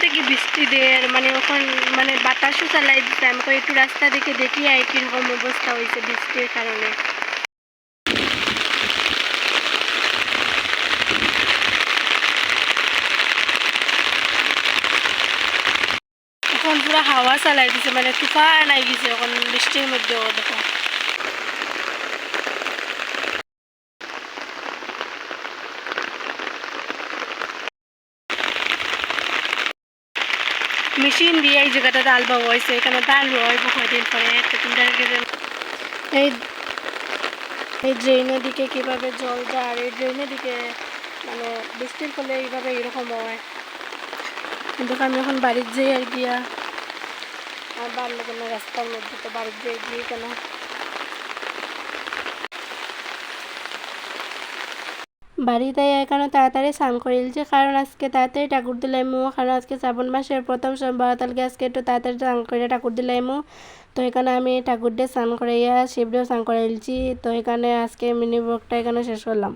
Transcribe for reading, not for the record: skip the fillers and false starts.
থেকে বৃষ্টি দের মানে ওখান মানে বাতাসও চালাই দিতে আমাকে একটু রাস্তা দেখে দেখি আর কীরকম অবস্থা হয়েছে বৃষ্টির কারণে। এখন পুরো হাওয়া চালাই দিছে মানে তুফান আই গেছে এখন বৃষ্টির মধ্যেও দেখো। মেশিন দিয়ে এই জায়গাটা ডাল বাবু হয়েছে, এখানে ডাল হয় কয়দিন পরে এই এই ড্রেনের দিকে কীভাবে জল যায় আর এই ড্রেনের দিকে মানে বৃষ্টির ফলে এইভাবে এরকম হয়। কিন্তু আমি এখন বাড়ির যাই আর গিয়া আর বাড়লো কেন রাস্তার মধ্যে তো বাড়ির যাই গিয়ে কেন বাড়িতে এখানে তাড়াতাড়ি স্নান করিলছে কারণ আজকে তাড়াতাড়ি ঠাকুর দিলাইমু, কারণ আজকে শ্রাবণ মাসের প্রথম সোমবার তালকে আজকে একটু তাড়াতাড়ি স্নান করে ঠাকুর দিলাইমু। তো এখানে আমি ঠাকুর দিয়ে স্নান করাইয়া শিবরেও স্নান করাইলছি। তো এখানে আজকে মিনি ব্লগটা এখানে শেষ করলাম।